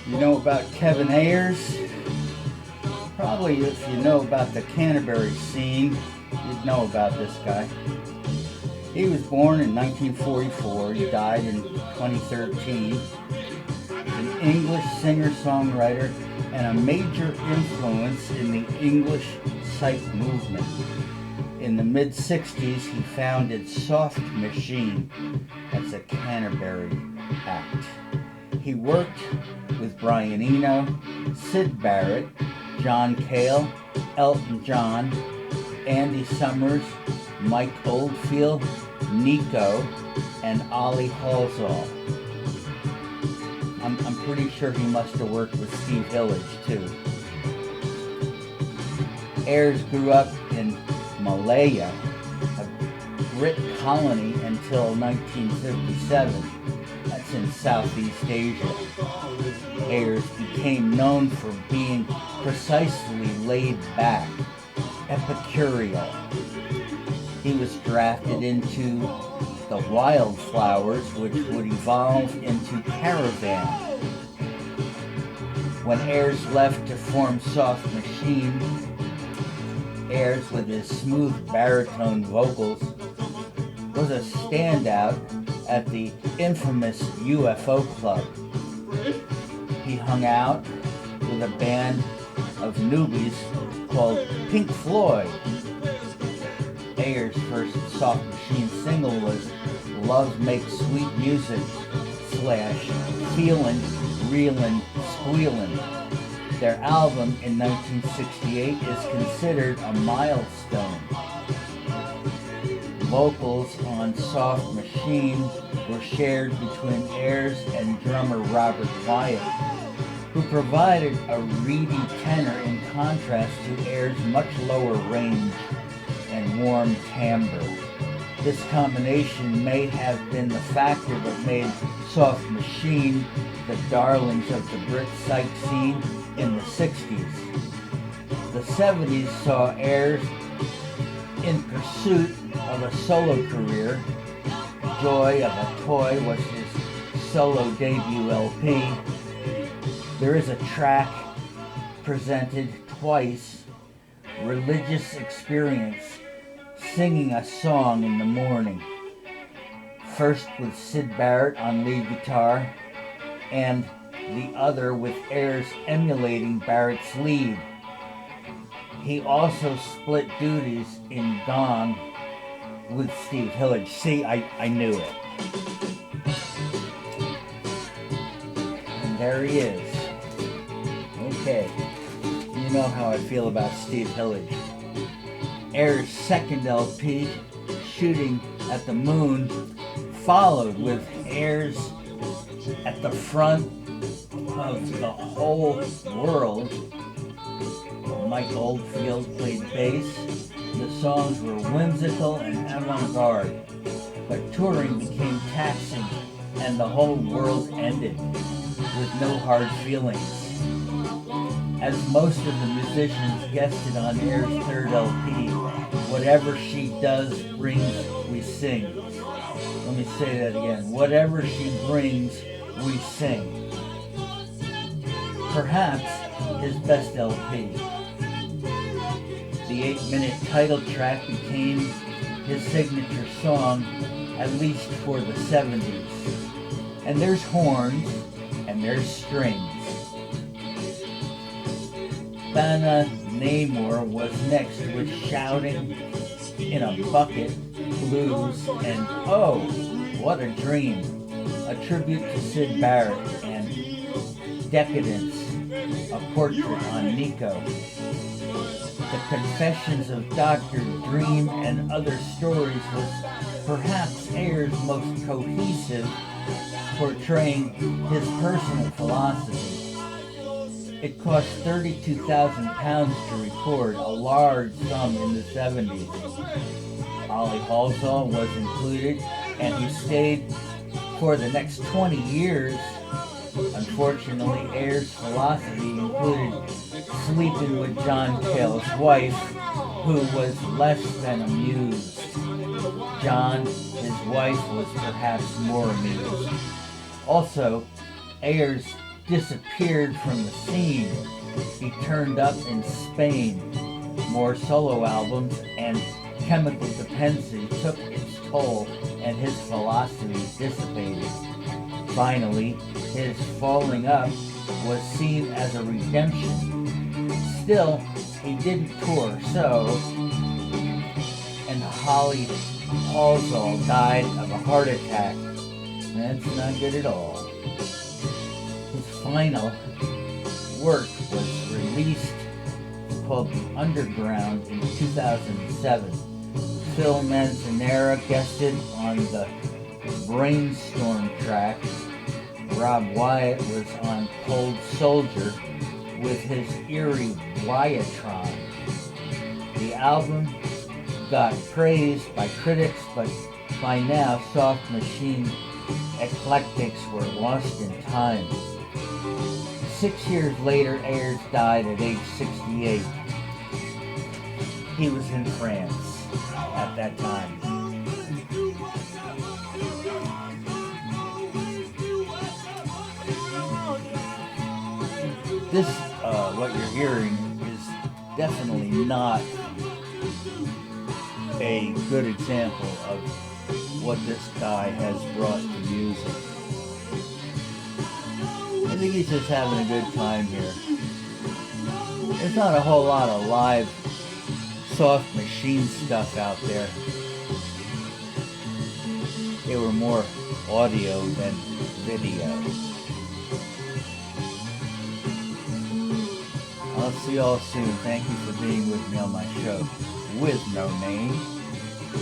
You know about Kevin Ayers? Probably if you know about the Canterbury scene, you'd know about this guy. He was born in 1944. He died in 2013. An English singer-songwriter and a major influence in the English psych movement. In the mid-60s, he founded Soft Machine. That's a Canterbury act. He worked with Brian Eno, Syd Barrett, John Cale, Elton John, Andy Summers, Mike Oldfield, Nico, and Ollie Halsall. I'm pretty sure he must have worked with Steve Hillage too. Ayers grew up in Malaya, a Brit colony, until 1957. That's in Southeast Asia. Ayers became known for being precisely laid back, epicureal. He was drafted into the Wildflowers, which would evolve into Caravan. When Ayers left to form Soft Machine, Ayers, with his smooth baritone vocals, was a standout at the infamous UFO Club. He hung out with a band of newbies called Pink Floyd. Ayers' first Soft Machine single was Love Makes Sweet Music / Feelin', Reelin', Squealin'. Their album in 1968 is considered a milestone. Vocals on Soft Machine were shared between Ayers and drummer Robert Wyatt, who provided a reedy tenor in contrast to Ayers' much lower range and warm timbre. This combination may have been the factor that made Soft Machine the darlings of the Brit psych scene in the 60s. The 70s saw Ayers in pursuit of a solo career. Joy of a Toy was his solo debut LP. There is a track presented twice, Religious Experience, singing a song in the morning. First with Syd Barrett on lead guitar, and the other with Ayers emulating Barrett's lead. He also split duties in Gong with Steve Hillage. See, I knew it. And there he is. Okay, you know how I feel about Steve Hillage. Ayers' second LP, Shooting at the Moon, followed with Ayers at the front of the whole world. Mike Oldfield played bass. The songs were whimsical and avant-garde, but touring became taxing and the whole world ended with no hard feelings. As most of the musicians guested on Ayers' third LP, Whatever She Does Brings, We Sing. Let me say that again. Whatever she brings, we sing. Perhaps his best LP. The 8-minute title track became his signature song, at least for the 70s. And there's horns, and there's strings. Dana Namor was next with Shouting in a Bucket, Blues, and Oh, What a Dream, a tribute to Syd Barrett, and Decadence, a portrait on Nico. The Confessions of Dr. Dream and Other Stories was perhaps Ayers' most cohesive, portraying his personal philosophy. It cost £32,000 to record, a large sum in the 70s. Ollie Halsall was included, and he stayed for the next 20 years. Unfortunately, Ayers' philosophy included sleeping with John Cale's wife, who was less than amused. John, his wife, was perhaps more amused. Also, Ayers disappeared from the scene. He turned up in Spain. More solo albums and chemical dependency took its toll and his philosophy dissipated. Finally, his falling up was seen as a redemption. Still, he didn't tour, so, and Holly Halsall died of a heart attack. That's not good at all. His final work was released called The Underground in 2007. Phil Manzanera guested on the Brainstorm track. Rob Wyatt was on Cold Soldier with his eerie Wyatron. The album got praised by critics, but by now Soft Machine eclectics were lost in time. 6 years later, Ayers died at age 68. He was in France at that time. This, what you're hearing, is definitely not a good example of what this guy has brought to music. I think he's just having a good time here. There's not a whole lot of live Soft Machine stuff out there. They were more audio than video. I'll see y'all soon. Thank you for being with me on my show with no name.